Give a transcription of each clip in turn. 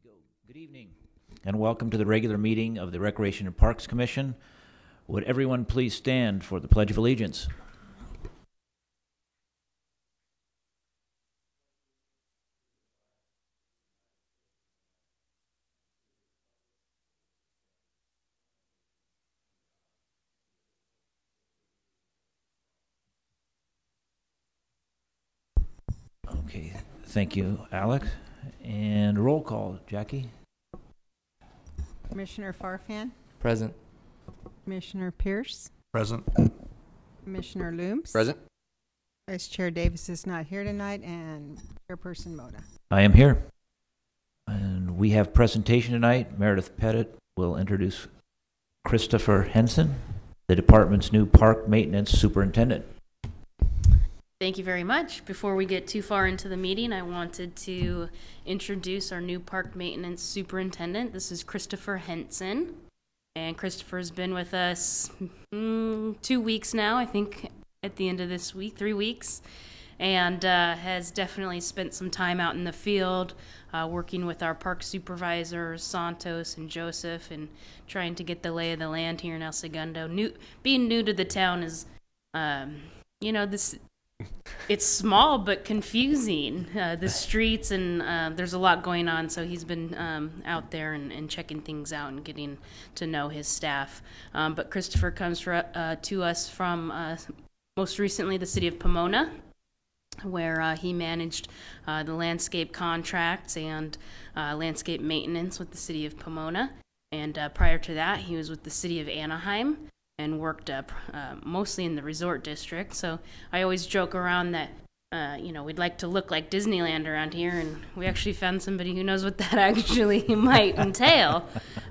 we go. Good evening, and welcome to the regular meeting of the Recreation and Parks Commission. Would everyone please stand for the Pledge of Allegiance? Okay, thank you, Alex. And roll call, Jackie. Commissioner Farfan, Present. Commissioner Pierce, Present. Commissioner Looms. Present. Vice Chair Davis is not here tonight, and Chairperson Moda. I am here. And we have presentation tonight. Meredith Pettit will introduce Christopher Hentzen, the department's new park maintenance superintendent. Thank you very much. Before we get too far into the meeting, I wanted to introduce our new park maintenance superintendent. This is Christopher Hentzen. And Christopher's been with us 2 weeks now, I think at the end of this week, 3 weeks, and has definitely spent some time out in the field working with our park supervisors, Santos and Joseph, and trying to get the lay of the land here in El Segundo. Being new to the town is, it's small but confusing, the streets, and there's a lot going on, so he's been out there and checking things out and getting to know his staff. But Christopher comes to us from most recently the city of Pomona, where he managed the landscape contracts and landscape maintenance with the city of Pomona. And prior to that, he was with the city of Anaheim and worked up mostly in the resort district. So I always joke around that, we'd like to look like Disneyland around here, and we actually found somebody who knows what that actually might entail.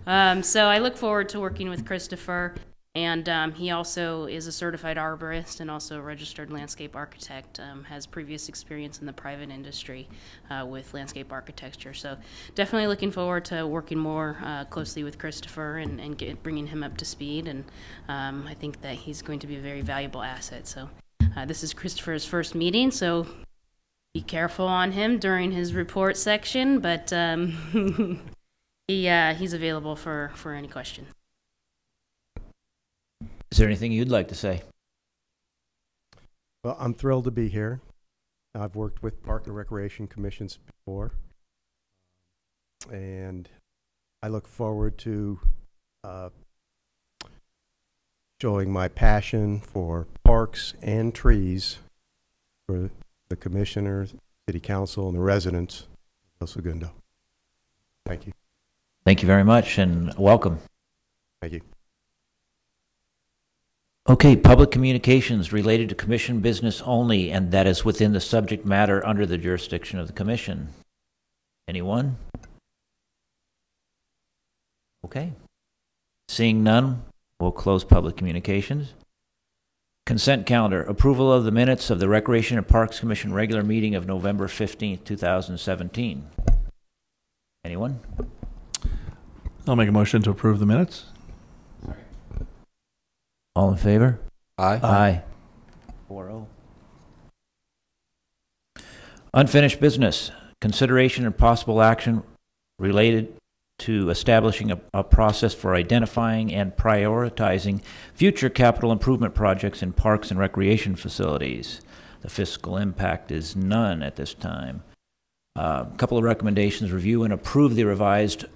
So I look forward to working with Christopher, and he also is a certified arborist and also a registered landscape architect, has previous experience in the private industry with landscape architecture. So definitely looking forward to working more closely with Christopher and bringing him up to speed. And I think that he's going to be a very valuable asset. So this is Christopher's first meeting, so be careful on him during his report section, but he's available for any questions. Is there anything you'd like to say? Well, I'm thrilled to be here. I've worked with Park and Recreation Commissions before, and I look forward to showing my passion for parks and trees for the commissioners, city council, and the residents of El Segundo. Thank you. Thank you very much, and welcome. Thank you. Okay, public communications related to commission business only, and that is within the subject matter under the jurisdiction of the commission. Anyone? Okay. Seeing none, we'll close public communications. Consent calendar, approval of the minutes of the Recreation and Parks Commission regular meeting of November 15th, 2017. Anyone? I'll make a motion to approve the minutes. All in favor? Aye. Aye. 4-0. Unfinished business. Consideration and possible action related to establishing a process for identifying and prioritizing future capital improvement projects in parks and recreation facilities. The fiscal impact is none at this time. A couple of recommendations: review and approve the revised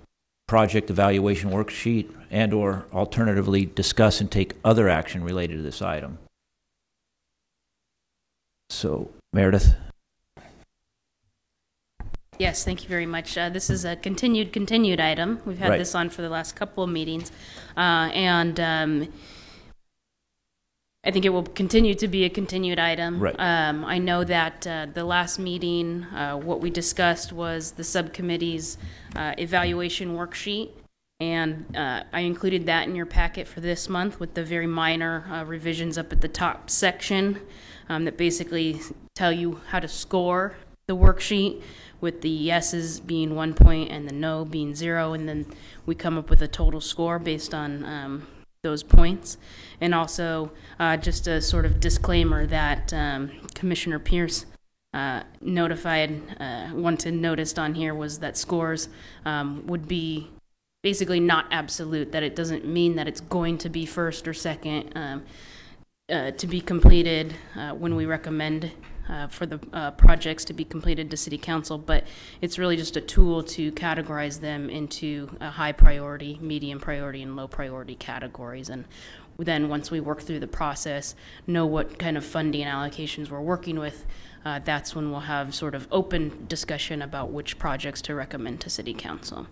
project evaluation worksheet, and or alternatively discuss and take other action related to this item. So, Meredith. Yes, thank you very much. This is a continued item. We've had this on for the last couple of meetings, and I think it will continue to be a continued item. Right. I know that the last meeting, what we discussed was the subcommittee's evaluation worksheet, and I included that in your packet for this month with the very minor revisions up at the top section that basically tell you how to score the worksheet, with the yeses being 1 point and the no being 0, and then we come up with a total score based on those points. And also just a sort of disclaimer that Commissioner Pierce noticed on here was that scores would be basically not absolute, that it doesn't mean that it's going to be first or second to be completed when we recommend for the projects to be completed to City Council, but it's really just a tool to categorize them into a high priority, medium priority, and low priority categories. And then once we work through the process, know what kind of funding allocations we're working with, that's when we'll have sort of open discussion about which projects to recommend to City Council.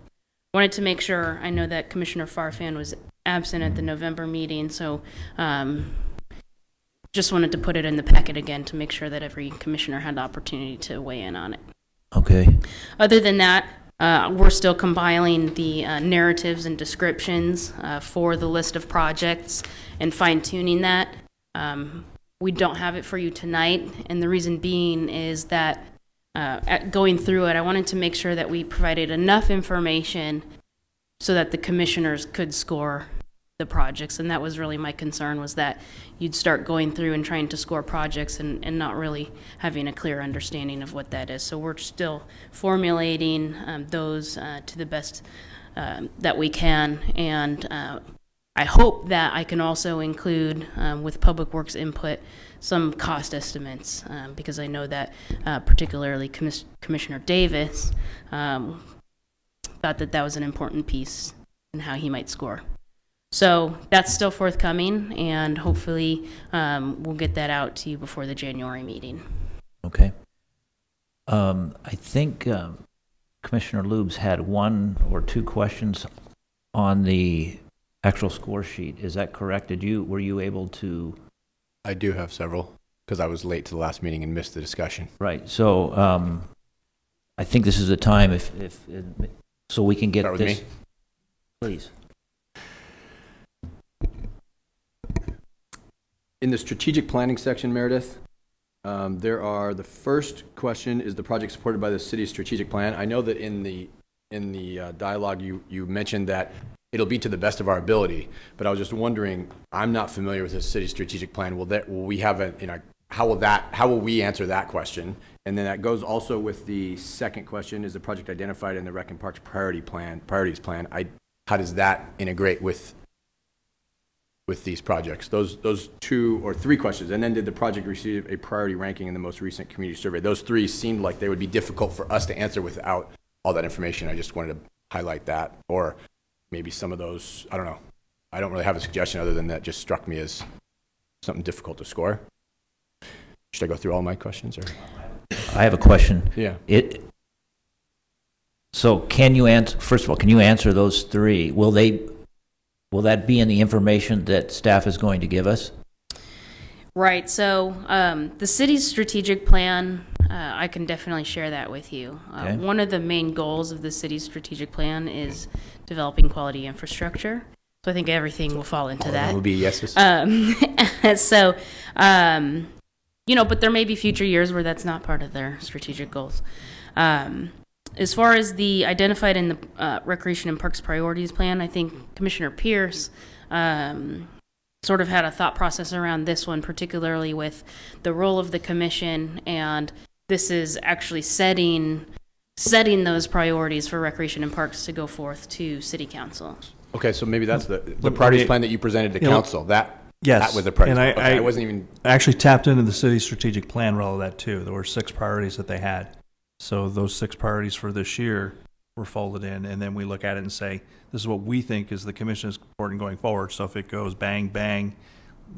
Wanted to make sure, I know that Commissioner Farfan was absent at the November meeting, so just wanted to put it in the packet again to make sure that every commissioner had the opportunity to weigh in on it. Okay. Other than that, we're still compiling the narratives and descriptions for the list of projects and fine-tuning that. We don't have it for you tonight, and the reason being is that going through it, I wanted to make sure that we provided enough information so that the commissioners could score the projects, and that was really my concern, was that you'd start going through and trying to score projects and not really having a clear understanding of what that is. So we're still formulating those to the best that we can, and I hope that I can also include, with Public Works input, some cost estimates, because I know that particularly Commissioner Davis thought that that was an important piece in how he might score. So that's still forthcoming, and hopefully we'll get that out to you before the January meeting. Okay. I think Commissioner Lubes had 1 or 2 questions on the actual score sheet. Is that correct? Were you able to? I do have several because I was late to the last meeting and missed the discussion. Right. So I think this is the time so we can get Start with this. me? Please. In the strategic planning section, Meredith, the first question is the project supported by the city's strategic plan. I know that in the dialogue you mentioned that it'll be to the best of our ability, but I was just wondering, I'm not familiar with the city's strategic plan. Will we have how will we answer that question? And then that goes also with the second question: is the project identified in the Rec and Parks priorities plan? How does that integrate with these projects? Those 2 or 3 questions. And then, did the project receive a priority ranking in the most recent community survey? Those 3 seemed like they would be difficult for us to answer without all that information. I just wanted to highlight that. Or maybe some of those, I don't know. I don't really have a suggestion other than that just struck me as something difficult to score. Should I go through all my questions? Or? I have a question. Yeah. So can you answer, first of all, can you answer those 3? Will that be in the information that staff is going to give us? Right. So the city's strategic plan, I can definitely share that with you. Okay. One of the main goals of the city's strategic plan is developing quality infrastructure. So I think everything will fall into that. Will be yeses. So, but there may be future years where that's not part of their strategic goals. As far as the identified in the Recreation and Parks Priorities Plan, I think Commissioner Pierce sort of had a thought process around this one, particularly with the role of the commission, and this is actually setting those priorities for Recreation and Parks to go forth to City Council. Okay, so maybe that's the priorities plan that you presented to council. Yes, that was the priority. And I wasn't even. I actually tapped into the city's strategic plan relative to that too. There were 6 priorities that they had. So those 6 priorities for this year were folded in, and then we look at it and say, this is what we think is the commission's important going forward. So if it goes bang, bang,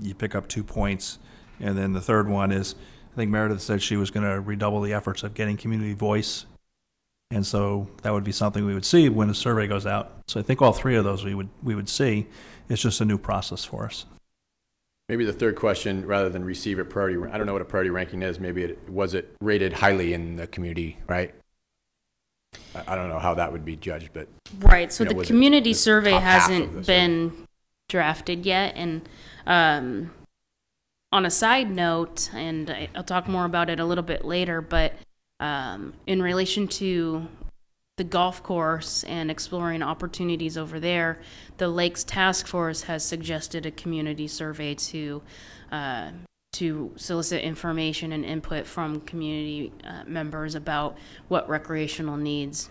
you pick up 2 points. And then the third one is, I think Meredith said she was going to redouble the efforts of getting community voice. And so that would be something we would see when the survey goes out. So I think all 3 of those we would see. It's just a new process for us. Maybe the third question, rather than receive a priority, I don't know what a priority ranking is. Maybe was it rated highly in the community, right? I don't know how that would be judged, but right. So the community survey hasn't been drafted yet, and on a side note, and I'll talk more about it a little bit later, but in relation to the golf course and exploring opportunities over there, the Lakes Task Force has suggested a community survey to to solicit information and input from community members about what recreational needs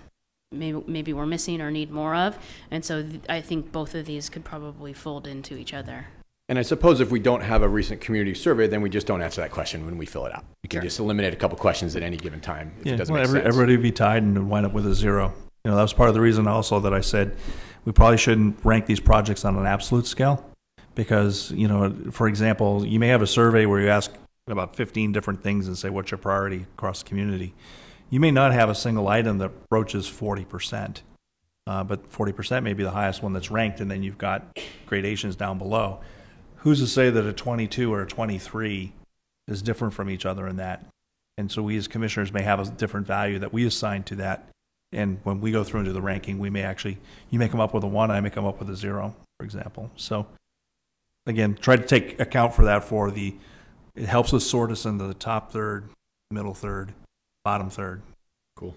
maybe we're missing or need more of. And so I think both of these could probably fold into each other. And I suppose if we don't have a recent community survey, then we just don't answer that question when we fill it out. You can just eliminate a couple questions at any given time if it doesn't make sense. Everybody would be tied and wind up with a 0. You know, that was part of the reason also that I said we probably shouldn't rank these projects on an absolute scale because, you know, for example, you may have a survey where you ask about 15 different things and say, what's your priority across the community? You may not have a single item that broaches 40%, but 40% may be the highest one that's ranked, and then you've got gradations down below. Who's to say that a 22 or a 23 is different from each other in that? And so we as commissioners may have a different value that we assign to that. And when we go through into the ranking, we may actually, you may come up with a 1, I may come up with a 0, for example. So again, try to take account for that it helps us sort us into the top third, middle third, bottom third. Cool.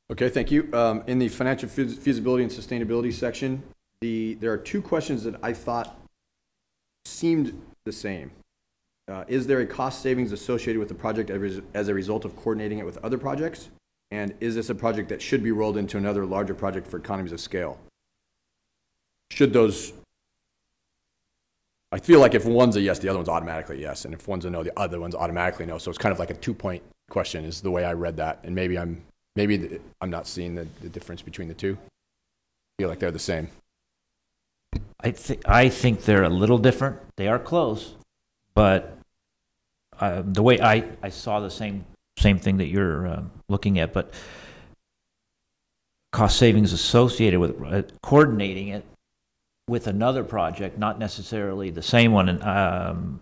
Okay, thank you. In the financial feasibility and sustainability section, there are 2 questions that I thought seemed the same. Is there a cost savings associated with the project as a result of coordinating it with other projects? And is this a project that should be rolled into another larger project for economies of scale? Should those, I feel like if one's a yes, the other one's automatically yes. And if one's a no, the other one's automatically no. So it's kind of like a 2-point question is the way I read that. And maybe I'm not seeing the difference between the two. I feel like they're the same. I think they're a little different. They are close, but the way I saw the same thing that you're looking at, but cost savings associated with coordinating it with another project, not necessarily the same one, and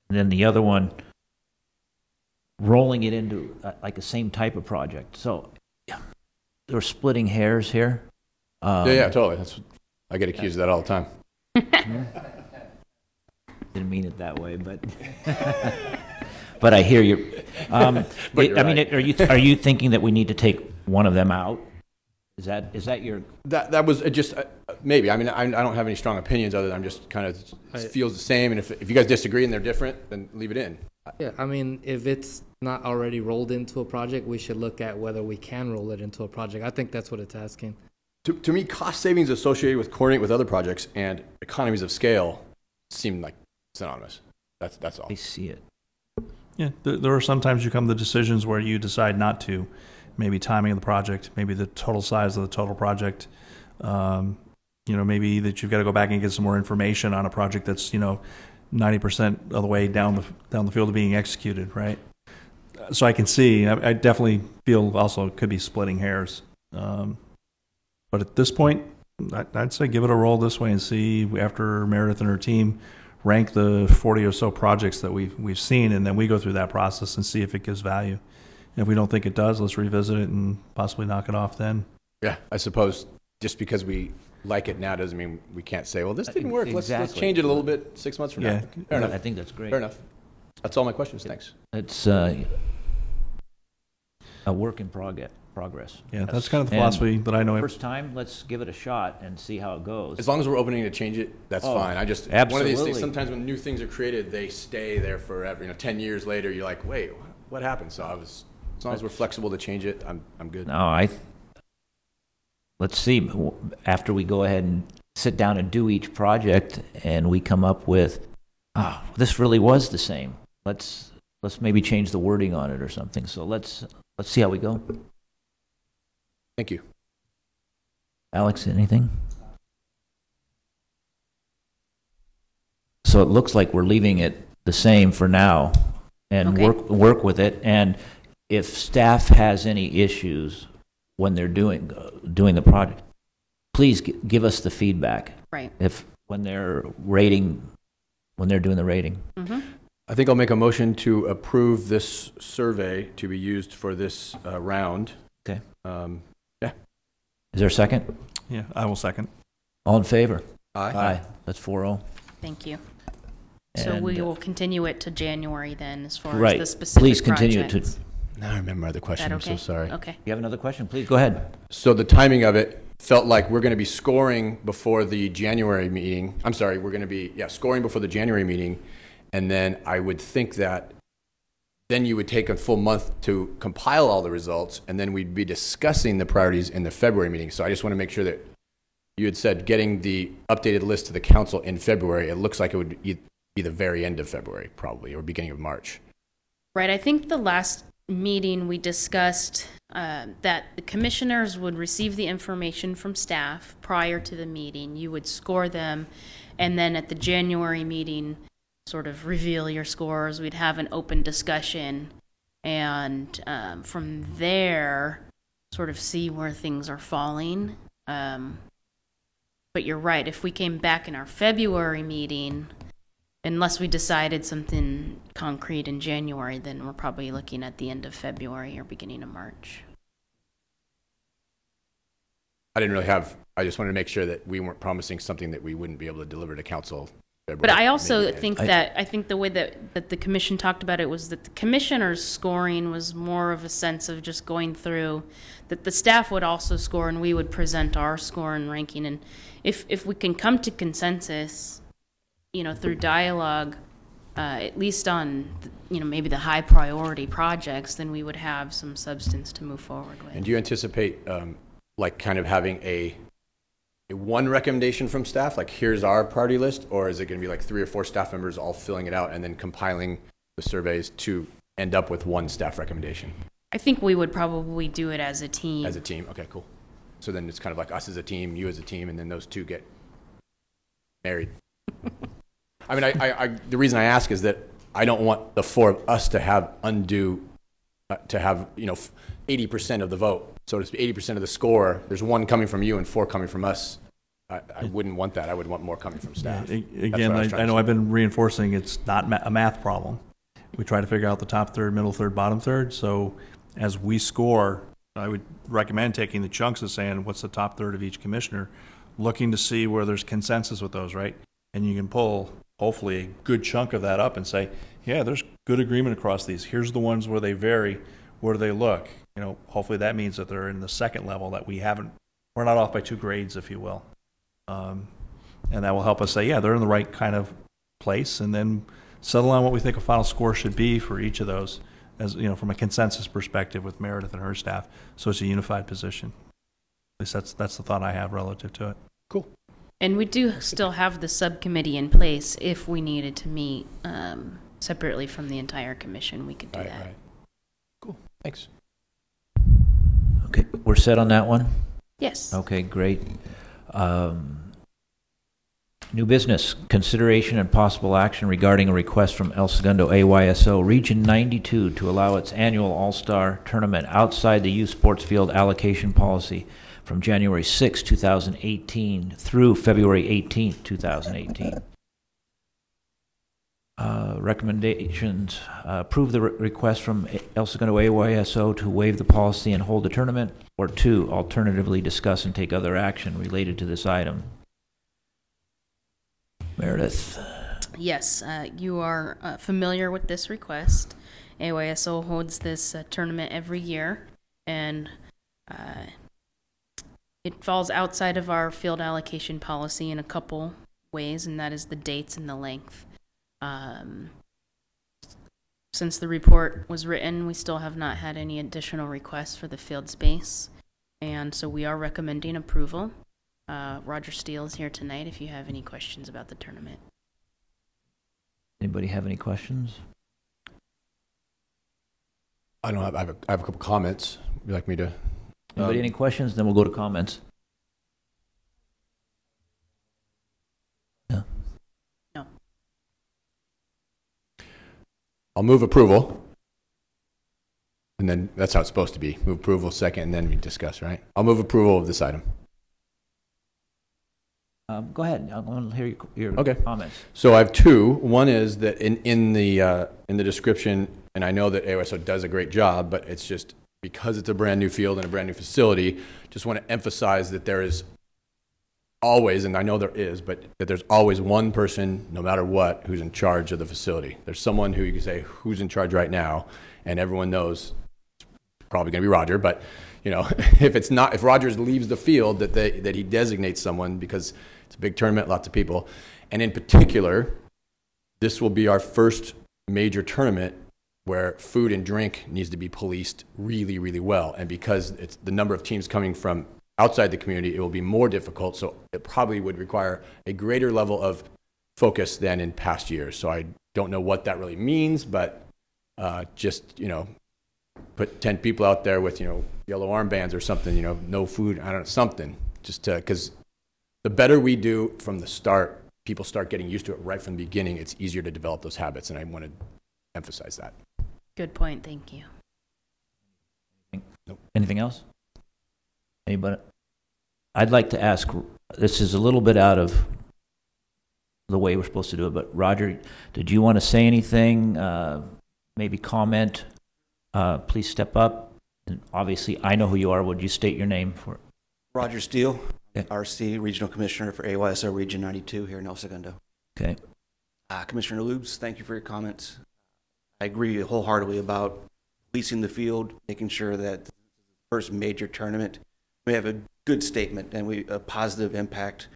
then the other one rolling it into like the same type of project. So they're splitting hairs here. Yeah, totally. I get accused of that all the time. Didn't mean it that way, but but I hear you. Are you thinking that we need to take one of them out? Is that your? That was just maybe. I mean, I don't have any strong opinions other than I'm just kind of it feels the same. And if you guys disagree and they're different, then leave it in. Yeah, I mean, if it's not already rolled into a project, we should look at whether we can roll it into a project. I think that's what it's asking. To me, cost savings associated with coordinating with other projects and economies of scale seem like synonymous. That's all. I see it. Yeah, there are sometimes you come to decisions where you decide not to. Maybe timing of the project, maybe the total size of the total project. Maybe that you've got to go back and get some more information on a project that's 90% of the way down the field of being executed, right? So I can see. I definitely feel also it could be splitting hairs. But at this point, I'd say give it a roll this way and see after Meredith and her team rank the 40 or so projects that we've seen, and then we go through that process and see if it gives value. And if we don't think it does, let's revisit it and possibly knock it off then. Yeah, I suppose just because we like it now doesn't mean we can't say, well, this didn't work. Exactly. Let's change it a little bit 6 months from now. Fair enough. I think that's great. Fair enough. That's all my questions. Thanks. It's a work in progress. Yeah, that's kind of the philosophy that I know. First time, let's give it a shot and see how it goes. As long as we're opening to change it, that's fine. Absolutely. One of these things, sometimes when new things are created, they stay there forever. 10 years later, you're like, wait, what happened? So as long as we're flexible to change it, I'm good. No, let's see. After we go ahead and sit down and do each project, and we come up with, this really was the same. Let's maybe change the wording on it or something. So let's see how we go. Thank you. Alex, anything? So it looks like we're leaving it the same for now and work with it. And if staff has any issues when they're doing the project, please give us the feedback. Right. When they're doing the rating. Mm-hmm. I think I'll make a motion to approve this survey to be used for this round. Okay. Yeah. Is there a second? Yeah, I will second. All in favor? Aye. That's 4-0. Thank you. So we will continue it to January then, as far right. as the specific Please continue projects. Now I remember the question. Okay? I'm so sorry. Okay. You have another question? Please go ahead. So the timing of it felt like we're going to be scoring before the January meeting. I'm sorry, we're going to be scoring before the January meeting, And then I would think that then you would take a full month to compile all the results, and then we'd be discussing the priorities in the February meeting. So I just want to make sure that you had said getting the updated list to the council in February. It looks like it would be the very end of February, probably, or beginning of March. Right. I think the last meeting we discussed that the commissioners would receive the information from staff prior to the meeting. You would score them, and then at the January meeting, sort of reveal your scores. We'd have an open discussion, and from there, sort of see where things are falling. But you're right. If we came back in our February meeting, unless we decided something concrete in January, then we're probably looking at the end of February or beginning of March. I didn't really have, I just wanted to make sure that we weren't promising something that we wouldn't be able to deliver to council February. But I also think I think the way that the commission talked about it was that the commissioner's scoring was more of a sense of just going through, that the staff would also score and we would present our score and ranking. And if we can come to consensus, you know, through dialogue, at least on, you know, maybe the high priority projects, then we would have some substance to move forward with. And do you anticipate like kind of having a one recommendation from staff, like here's our priority list, or is it going to be like 3 or 4 staff members all filling it out and then compiling the surveys to end up with one staff recommendation? I think we would probably do it as a team. As a team, okay, cool. So then it's kind of like us as a team, you as a team, and then those two get married. I mean, I the reason I ask is that I don't want the 4 of us to have to have, you know, 80% of the vote. So it's 80% of the score. There's 1 coming from you and 4 coming from us. I wouldn't want that. I would want more coming from staff. Again, I know I've been reinforcing it's not a math problem. We try to figure out the top third, middle third, bottom third. So as we score, I would recommend taking the chunks and saying what's the top third of each commissioner, looking to see where there's consensus with those, right? And you can pull hopefully a good chunk of that up and say, yeah, there's good agreement across these. Here's the ones where they vary. Where do they look? You know, hopefully that means that they're in the second level, that we're not off by 2 grades, if you will. And that will help us say, yeah, they're in the right kind of place, and then settle on what we think a final score should be for each of those, as you know, from a consensus perspective with Meredith and her staff. So it's a unified position. At least that's the thought I have relative to it. Cool. And we do still have the subcommittee in place if we needed to meet separately from the entire commission. We could do that. Right. Cool. Thanks. Okay, we're set on that one? Yes. Okay, great. New business, consideration and possible action regarding a request from El Segundo AYSO Region 92 to allow its annual All-Star Tournament outside the youth sports field allocation policy from January 6, 2018 through February 18, 2018. Recommendations, approve the request from El Segundo AYSO to waive the policy and hold the tournament, or 2, alternatively discuss and take other action related to this item. Meredith. Yes, you are familiar with this request. AYSO holds this tournament every year, and it falls outside of our field allocation policy in a couple ways, and that is the dates and the length. Since the report was written, we still have not had any additional requests for the field space, and so we are recommending approval. Roger Steele is here tonight if you have any questions about the tournament. Anybody have any questions? I don't have. I have a couple comments. Would you like me to? Anybody any questions? Then we'll go to comments. No. No. I'll move approval, and then that's how it's supposed to be. Move approval second, and then we discuss. Right? I'll move approval of this item. Go ahead. I want to hear your comments. So I have 2. One is that in the description, and I know that AYSO does a great job, but it's just because it's a brand new field and a brand new facility. Just want to emphasize that there is always, and I know there is, but that there's always one person, no matter what, who's in charge of the facility. There's someone who you can say who's in charge right now, and everyone knows it's probably going to be Roger. But you know, if Rogers leaves the field, that he designates someone, because it's a big tournament, lots of people, and in particular, this will be our first major tournament where food and drink needs to be policed really, really well. And because it's the number of teams coming from outside the community, it will be more difficult. So it probably would require a greater level of focus than in past years. So I don't know what that really means, but just, put 10 people out there with, yellow armbands or something, no food, I don't know, something, just to, because the better we do from the start, people start getting used to it right from the beginning, it's easier to develop those habits, and I want to emphasize that. Good point. Thank you. Nope. Anything else? Anybody? I'd like to ask, this is a little bit out of the way we're supposed to do it, but Roger, did you want to say anything? Maybe comment? Please step up. And obviously, I know who you are. Would you state your name for? Roger Steele, Okay. RC, Regional Commissioner for AYSO Region 92 here in El Segundo. Okay. Commissioner Lubes, thank you for your comments. I agree wholeheartedly about policing the field, making sure that the first major tournament, we have a good statement and a positive impact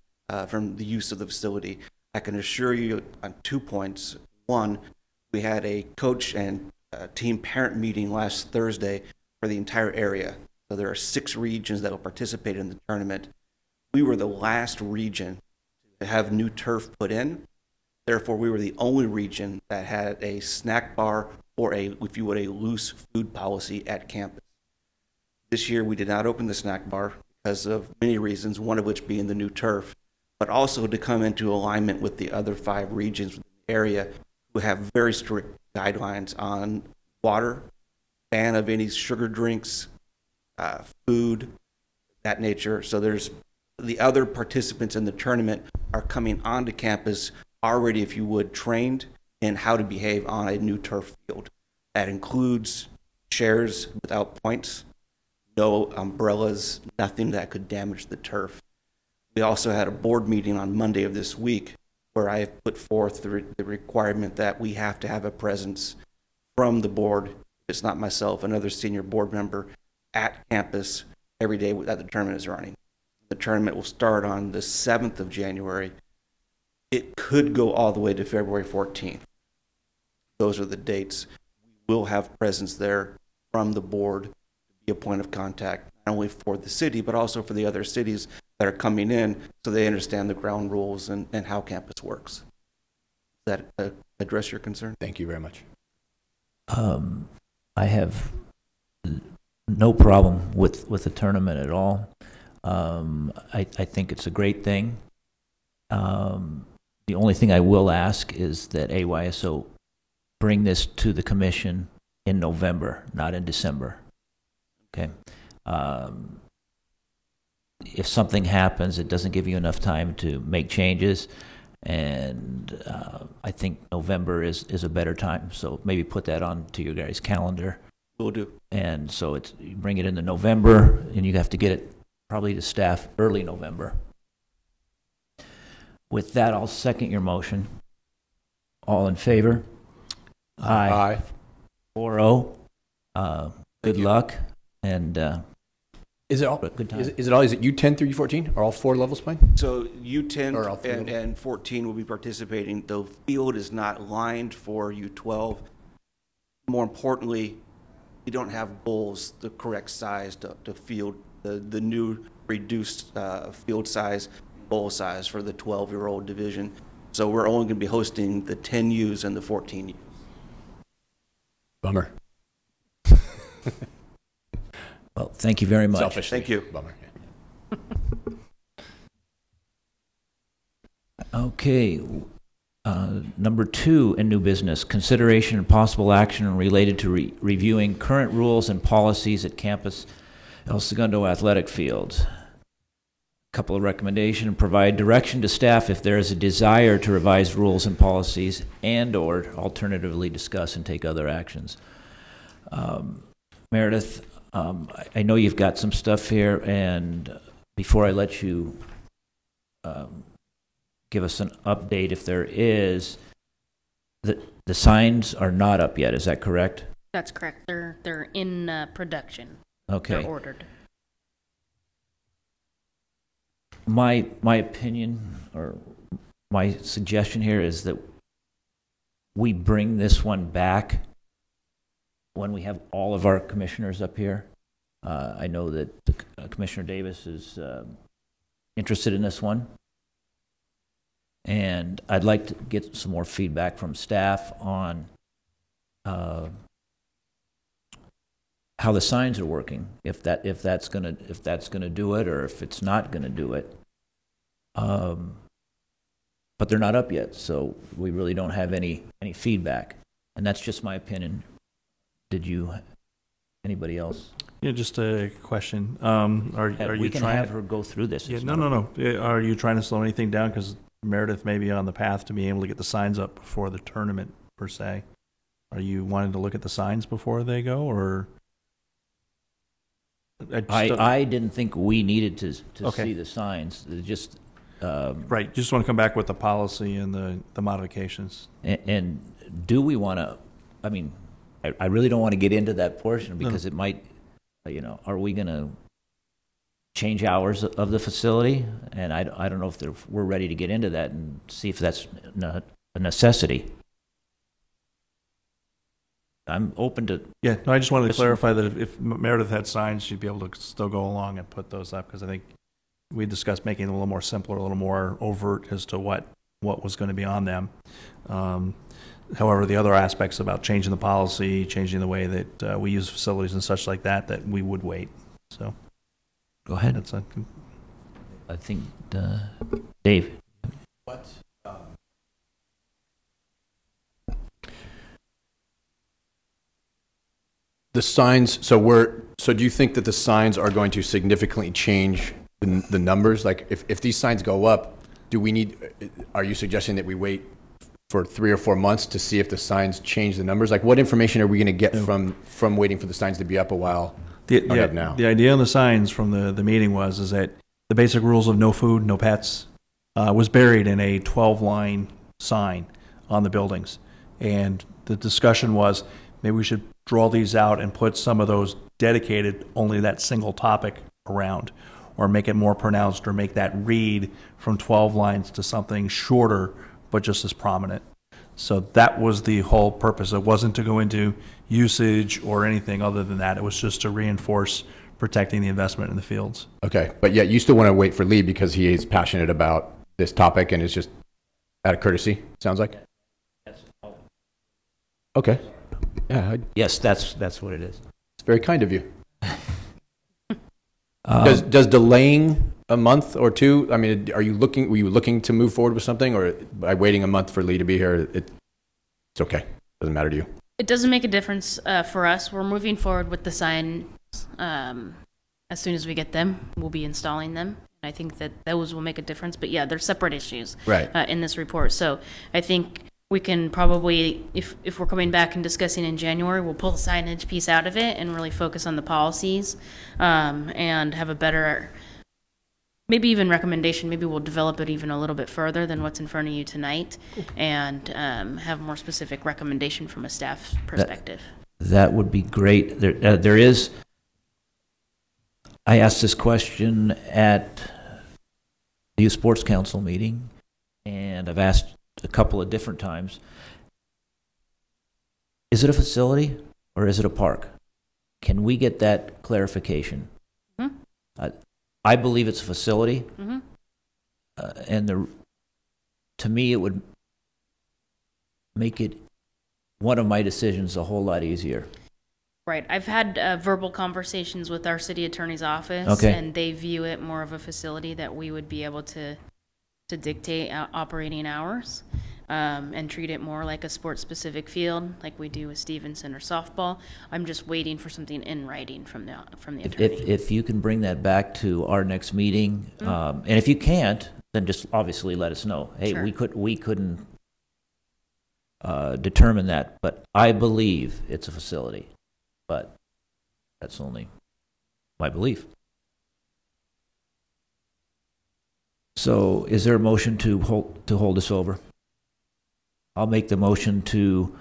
from the use of the facility. I can assure you on 2 points. One, we had a coach and team parent meeting last Thursday for the entire area. So there are 6 regions that will participate in the tournament. We were the last region to have new turf put in. Therefore, we were the only region that had a snack bar or if you would, a loose food policy at campus. This year, we did not open the snack bar because of many reasons, one of which being the new turf, but also to come into alignment with the other 5 regions in the area who have very strict guidelines on water, ban of any sugar drinks, food, that nature. So there's the other participants in the tournament are coming onto campus already, if you would, trained in how to behave on a new turf field. That includes chairs without points, no umbrellas, nothing that could damage the turf. We also had a board meeting on Monday of this week where I have put forth the requirement that we have to have a presence from the board, if it's not myself, another senior board member, at campus every day that the tournament is running. The tournament will start on the 7th of January. It could go all the way to February 14th. Those are the dates. We will have presence there from the board to be a point of contact, not only for the city, but also for the other cities that are coming in so they understand the ground rules and how campus works. Does that address your concern? Thank you very much. I have no problem with the tournament at all. I think it's a great thing. The only thing I will ask is that AYSO bring this to the commission in November, not in December. Okay. If something happens, it doesn't give you enough time to make changes, and I think November is a better time. So maybe put that on to your guys' calendar. Will do. And so you bring it into November, and you have to get it probably to staff early November. With that, I'll second your motion. All in favor? Aye. 4-0. Good luck, and Is it all? good time. Is it U10 through U14? Are all 4 levels playing? So Or all U10 three and 14 will be participating. The field is not lined for U12. More importantly, you don't have bowls the correct size to field the new reduced field size, bowl size for the 12-year-old division. So we're only going to be hosting the 10Us and the 14Us. Bummer. Well, thank you very much. Selfishly. Thank you. Bummer. Okay. Number 2 in new business, consideration and possible action related to reviewing current rules and policies at campus El Segundo Athletic Field. A couple of recommendations: provide direction to staff if there is a desire to revise rules and policies, and/or alternatively discuss and take other actions. Meredith, I know you've got some stuff here, and before I let you give us an update, if there is, the signs are not up yet. Is that correct? That's correct. They're in production. Okay. They're ordered. My opinion, or my suggestion here, is that we bring this one back when we have all of our commissioners up here. I know that Commissioner Davis is interested in this one. And I'd like to get some more feedback from staff on how the signs are working, if that's gonna do it, or if it's not gonna do it. But they're not up yet, so we really don't have any feedback, and that's just my opinion. Anybody else? Yeah, just a question. Are you we can trying have her go through this? Yeah, It's no. Are you trying to slow anything down? Because Meredith may be on the path to being able to get the signs up before the tournament, per se. Are you wanting to look at the signs before they go, or? I didn't think we needed to Okay. see the signs. Just Right, you just want to come back with the policy and the modifications. and do we want to? I mean, I really don't want to get into that portion because it might. Are we going to change hours of the facility? And I don't know if we're ready to get into that and see if that's a necessity. I'm open to. Yeah, no, I just wanted to clarify that if Meredith had signs, she'd be able to still go along and put those up, because I think we discussed making it a little more simpler, a little more overt as to what was going to be on them. However, the other aspects about changing the policy, changing the way that we use facilities and such like that we would wait. So, Go ahead. that's I think Dave. What? The signs, so do you think that the signs are going to significantly change the numbers? Like, if these signs go up, are you suggesting that we wait for 3 or 4 months to see if the signs change the numbers? Like, what information are we going to get from waiting for the signs to be up a while? Now? The idea on the signs from the meeting is that the basic rules of no food, no pets was buried in a 12-line sign on the buildings. And the discussion was maybe we should draw these out and put some of those dedicated only that single topic around, or make it more pronounced, or make that read from 12 lines to something shorter but just as prominent. So that was the whole purpose. It wasn't to go into usage or anything other than that. It was just to reinforce protecting the investment in the fields. Okay, but yet you still want to wait for Lee because he is passionate about this topic and it's just out of courtesy, sounds like? Okay. Yeah, Yes, that's what it is. it's very kind of you. Does delaying a month or two, I mean, were you looking to move forward with something, or by waiting a month for Lee to be here, it's okay, doesn't matter to you? It doesn't make a difference for us. We're moving forward with the signs. As soon as we get them, we'll be installing them. I think that those will make a difference. But yeah, they're separate issues in this report. So I think we can probably, if we're coming back and discussing in January, we'll pull the signage piece out of it and really focus on the policies and have a better, maybe even recommendation. Maybe we'll develop it even a little bit further than what's in front of you tonight, and have more specific recommendation from a staff perspective. That would be great. There is. I asked this question at the Youth Sports Council meeting, and I've asked a couple of different times. Is it a facility or is it a park? Can we get that clarification? Mm-hmm. I believe it's a facility, mm-hmm. And to me, it would make it one of my decisions a whole lot easier. Right. I've had verbal conversations with our city attorney's office, and they view it more of a facility that we would be able to dictate operating hours and treat it more like a sports-specific field, like we do with Stevenson or softball. I'm just waiting for something in writing from the attorney. If you can bring that back to our next meeting, mm-hmm. And if you can't, then just obviously let us know. Hey, sure. we couldn't determine that, but I believe it's a facility. But that's only my belief. So is there a motion to hold this over? I'll make the motion to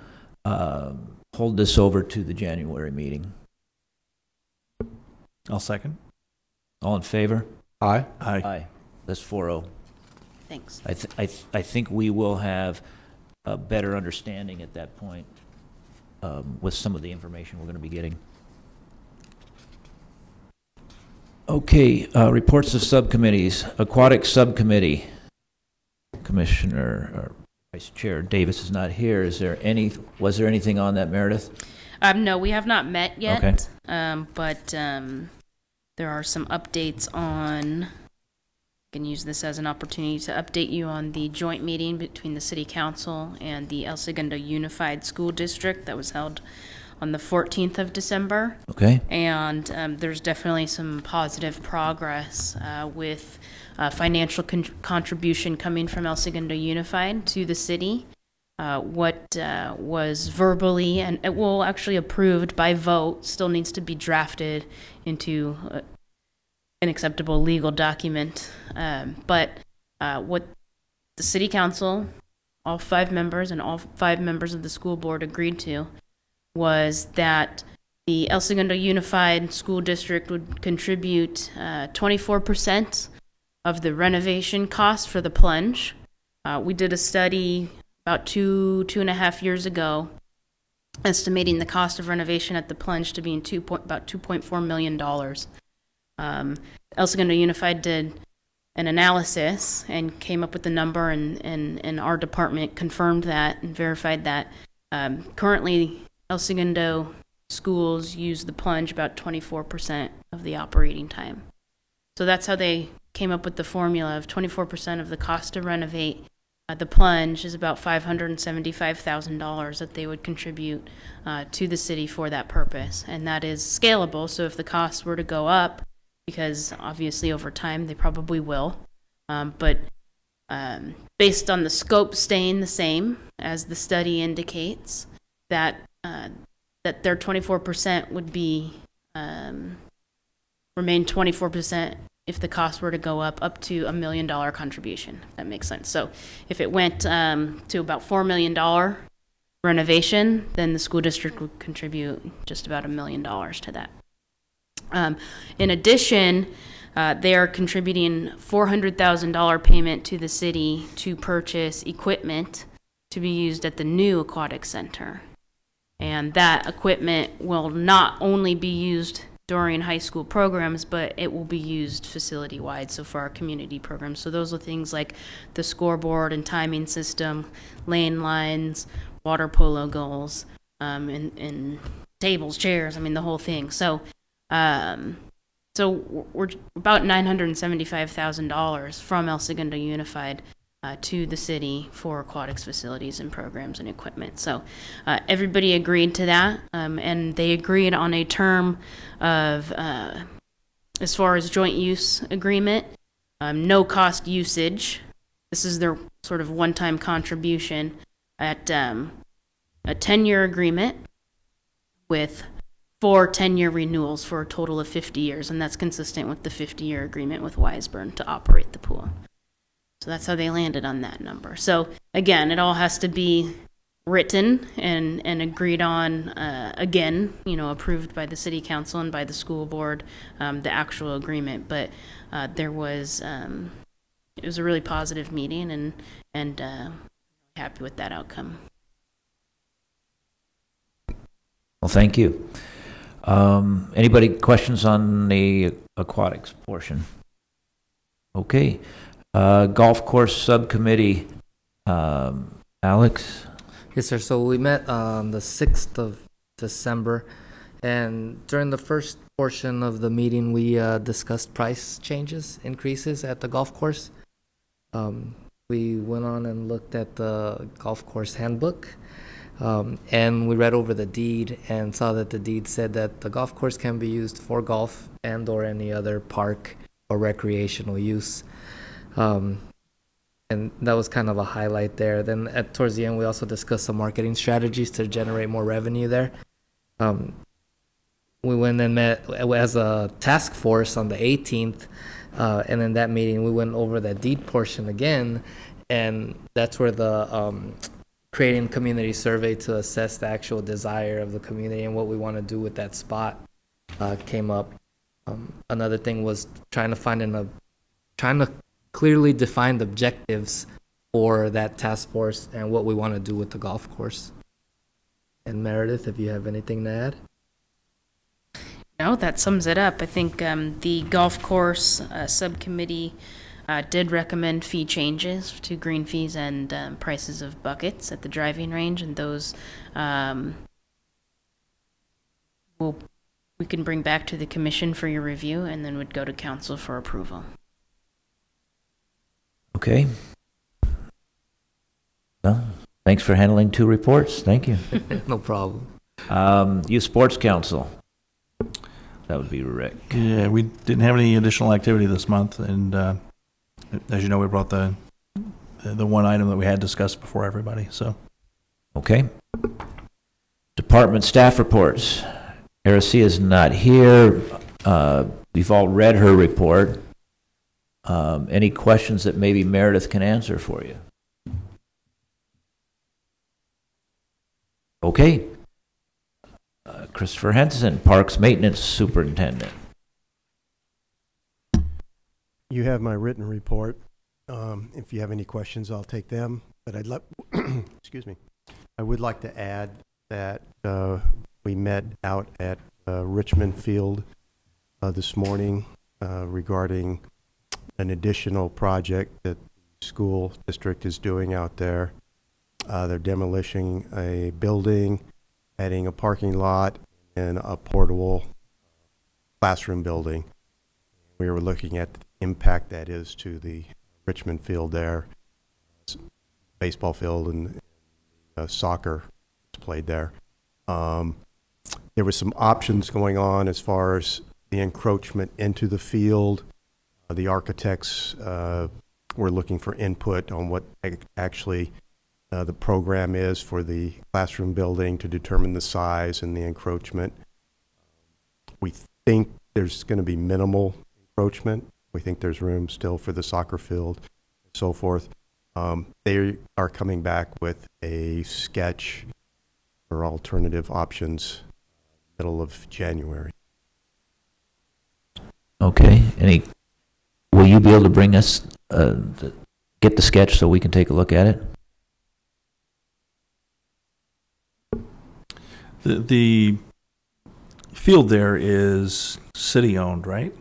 hold this over to the January meeting. I'll second. All in favor? Aye. Aye. That's 4-0. Thanks. I think we will have a better understanding at that point with some of the information we're going to be getting. Okay, reports of subcommittees. Aquatic Subcommittee. Commissioner or Vice Chair Davis is not here. Was there anything on that, Meredith? No, we have not met yet. Okay. But there are some updates on. I can use this as an opportunity to update you on the joint meeting between the City Council and the El Segundo Unified School District that was held on the 14th of December. Okay. And there's definitely some positive progress with financial contribution coming from El Segundo Unified to the city. What was verbally and it will actually approved by vote still needs to be drafted into an acceptable legal document. But what the City Council, all 5 members and all 5 members of the school board agreed to was that the El Segundo Unified School District would contribute 24% of the renovation costs for the plunge. We did a study about two and a half years ago, estimating the cost of renovation at the plunge to be about $2.4 million. El Segundo Unified did an analysis and came up with the number, and our department confirmed that and verified that. Currently, El Segundo schools use the plunge about 24% of the operating time. So that's how they came up with the formula of 24% of the cost to renovate. The plunge is about $575,000 that they would contribute to the city for that purpose. And that is scalable, so if the costs were to go up, because obviously over time they probably will, but based on the scope staying the same, as the study indicates, that their 24% would be remain 24% if the costs were to go up to $1 million contribution, if that makes sense. So if it went to about $4 million renovation, then the school district would contribute just about $1 million to that. In addition, they are contributing $400,000 payment to the city to purchase equipment to be used at the new aquatic center. And that equipment will not only be used during high school programs, but it will be used facility-wide, so for our community programs. So those are things like the scoreboard and timing system, lane lines, water polo goals, and tables, chairs, I mean, the whole thing. So we're about $975,000 from El Segundo Unified to the city for aquatics facilities and programs and equipment. So everybody agreed to that, and they agreed on a term of, as far as joint use agreement, no cost usage. This is their sort of one-time contribution at a 10-year agreement with 4 10-year renewals for a total of 50 years, and that's consistent with the 50-year agreement with Wiseburn to operate the pool. So that's how they landed on that number. So again, it all has to be written and agreed on, again, approved by the city council and by the school board, the actual agreement. But it was a really positive meeting, and happy with that outcome. Well, thank you. Anybody questions on the aquatics portion? Okay. Golf course subcommittee, Alex? Yes, sir. So we met on the 6th of December, and during the first portion of the meeting, we discussed price changes, increases at the golf course. We went on and looked at the golf course handbook, and we read over the deed and saw that the deed said that the golf course can be used for golf and or any other park or recreational use. And that was kind of a highlight there. Then towards the end, we also discussed some marketing strategies to generate more revenue there. We went and met as a task force on the 18th, and in that meeting, we went over the deed portion again, and that's where the creating community survey to assess the actual desire of the community and what we want to do with that spot came up. Another thing was trying to clearly defined objectives for that task force and what we want to do with the golf course. And Meredith, if you have anything to add? No, that sums it up. I think the golf course subcommittee did recommend fee changes to green fees and prices of buckets at the driving range, and those we can bring back to the commission for your review, and then would go to council for approval. Okay. Well, thanks for handling 2 reports. Thank you. No problem. Youth Sports Council. That would be Rick. Yeah, we didn't have any additional activity this month, and as you know, we brought the one item that we had discussed before everybody. So, okay. Department staff reports. Aracea is not here. We've all read her report. Any questions that maybe Meredith can answer for you? Okay. Christopher Hentzen, Parks Maintenance Superintendent. You have my written report. If you have any questions, I'll take them. But I'd like, excuse me, I would like to add that we met out at Richmond Field this morning regarding an additional project that the school district is doing out there. They're demolishing a building, adding a parking lot, and a portable classroom building. We were looking at the impact that is to the Richmond Field there, baseball field, and soccer is played there. There were some options going on as far as the encroachment into the field. The architects were looking for input on what actually the program is for the classroom building to determine the size and the encroachment. We think there's going to be minimal encroachment. We think there's room still for the soccer field and so forth. They are coming back with a sketch for alternative options middle of January. Okay. Will you be able to bring us, get the sketch so we can take a look at it? The field there is city-owned, right?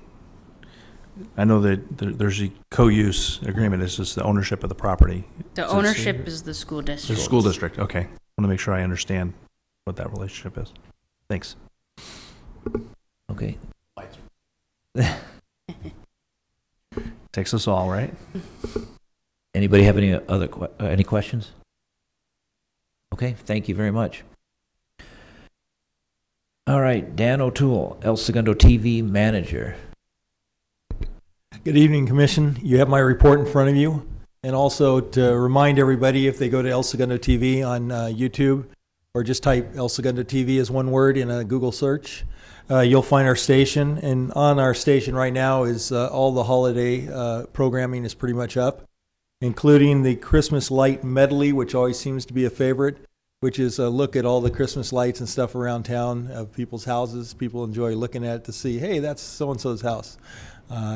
I know that there's a co-use agreement. It's just the ownership of the property. The ownership is the school district. The school district, okay. I want to make sure I understand what that relationship is. Thanks. Okay. Takes us all, right? Anybody have any questions? Okay, thank you very much. All right, Dan O'Toole, El Segundo TV manager. Good evening, Commission. You have my report in front of you. And also to remind everybody, if they go to El Segundo TV on YouTube, or just type El Segundo TV as one word in a Google search, you'll find our station. And on our station right now is all the holiday programming is pretty much up, including the Christmas light medley, which always seems to be a favorite, which is a look at all the Christmas lights and stuff around town of people's houses. People enjoy looking at it to see, hey, that's so-and-so's house.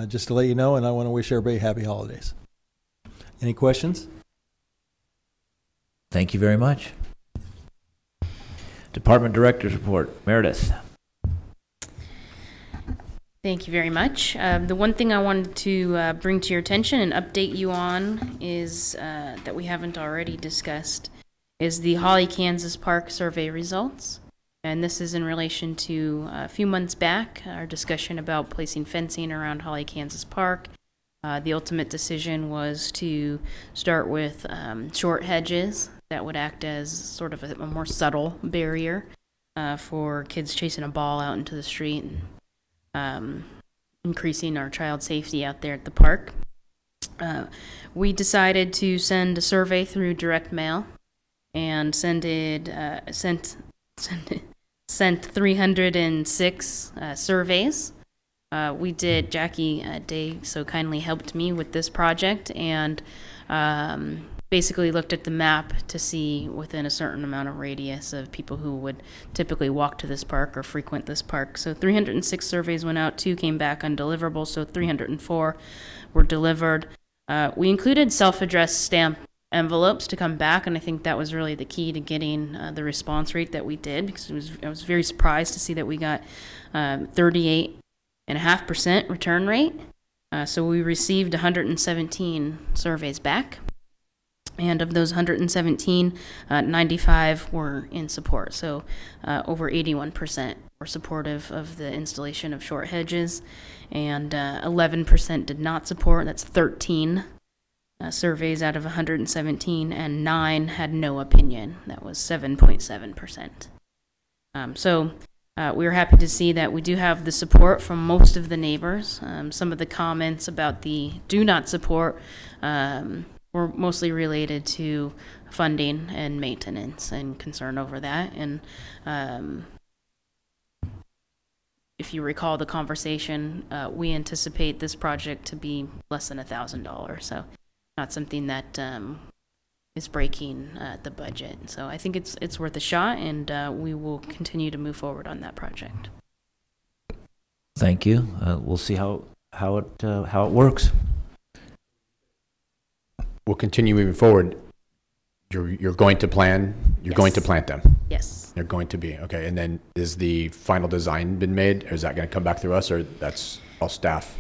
Just to let you know, and I want to wish everybody happy holidays. Any questions? Thank you very much. Department Director's Report. Meredith. Thank you very much. The one thing I wanted to bring to your attention and update you on is that we haven't already discussed is the Holly, Kansas Park survey results. And this is in relation to a few months back, our discussion about placing fencing around Holly, Kansas Park. The ultimate decision was to start with short hedges that would act as sort of a more subtle barrier for kids chasing a ball out into the street and increasing our child safety out there at the park. We decided to send a survey through direct mail and sent 306 surveys. We did, Jackie Day so kindly helped me with this project and basically looked at the map to see within a certain amount of radius of people who would typically walk to this park or frequent this park. So 306 surveys went out, 2 came back undeliverable, so 304 were delivered. We included self-addressed stamp envelopes to come back, and I think that was really the key to getting the response rate that we did, because I was very surprised to see that we got 38.5% return rate. So we received 117 surveys back, and of those 117, 95 were in support. So over 81% were supportive of the installation of short hedges, and 11% did not support. That's 13 surveys out of 117, and 9 had no opinion. That was 7.7%. So we were happy to see that we do have the support from most of the neighbors. Some of the comments about the do not support were mostly related to funding and maintenance and concern over that. And if you recall the conversation, we anticipate this project to be less than $1,000. So not something that is breaking the budget. So I think it's worth a shot, and we will continue to move forward on that project. Thank you. We'll see how it works. We'll continue moving forward. You're going to plan. You're Yes. going to plant them. Yes. They're going to be okay. And then is the final design been made, or is that going to come back through us, or that's all staff?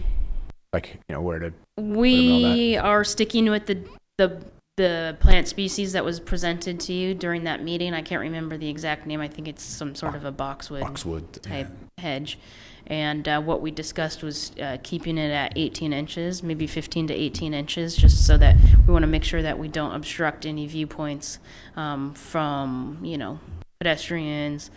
Like, you know, where to? We are sticking with the plant species that was presented to you during that meeting. I can't remember the exact name. I think it's some sort of a boxwood type hedge. And what we discussed was keeping it at 18 inches, maybe 15 to 18 inches, just so that we want to make sure that we don't obstruct any viewpoints from, you know, pedestrians,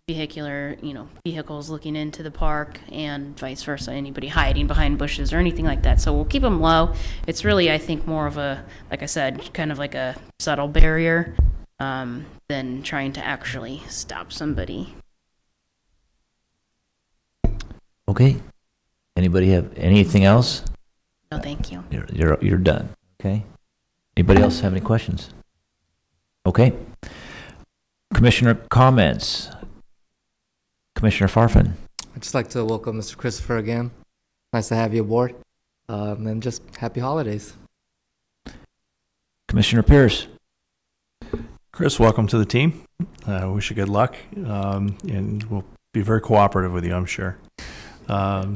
vehicles looking into the park, and vice versa, anybody hiding behind bushes or anything like that. So we'll keep them low. It's really, I think, more of a, like I said, kind of like a subtle barrier than trying to actually stop somebody. Okay. Anybody have anything else? No, thank you. You're done. Okay. Anybody else have any questions? Okay. Commissioner comments. Commissioner Farfan. I'd just like to welcome Mr. Christopher again. Nice to have you aboard. And just happy holidays. Commissioner Pierce. Chris, welcome to the team. Wish you good luck, and we'll be very cooperative with you, I'm sure. I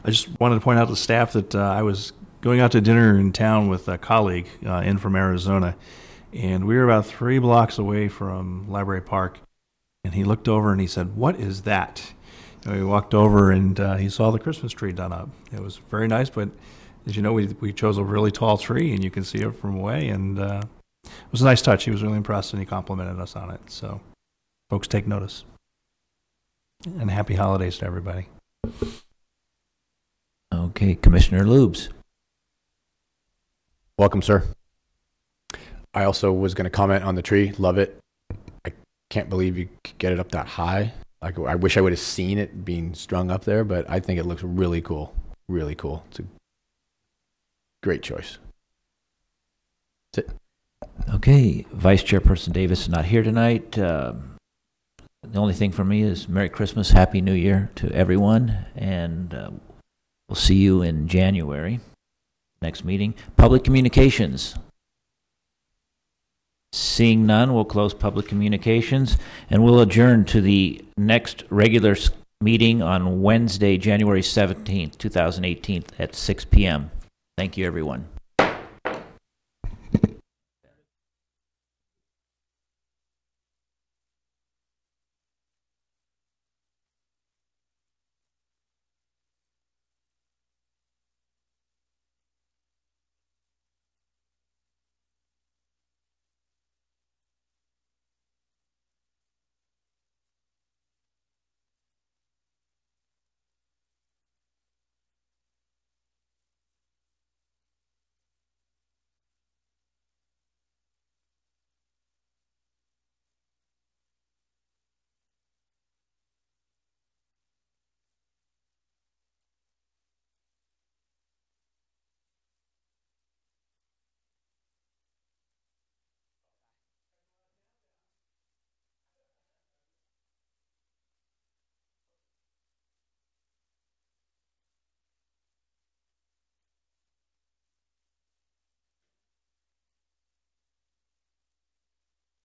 just wanted to point out to staff that I was going out to dinner in town with a colleague in from Arizona, and we were about 3 blocks away from Library Park, and he looked over and he said, "What is that?" And we walked over, and he saw the Christmas tree done up. It was very nice, but as you know, we chose a really tall tree, and you can see it from away, and it was a nice touch. He was really impressed, and he complimented us on it. So folks, take notice. And happy holidays to everybody. Okay, Commissioner Lubes. Welcome, sir. I also was going to comment on the tree. Love it. I can't believe you could get it up that high. Like, I wish I would have seen it being strung up there, but I think it looks really cool. Really cool. It's a great choice. That's it. Okay, Vice Chairperson Davis is not here tonight. The only thing for me is Merry Christmas, Happy New Year to everyone, and we'll see you in January, next meeting. Public communications. Seeing none, we'll close public communications, and we'll adjourn to the next regular meeting on Wednesday, January 17th, 2018 at 6 p.m. Thank you, everyone.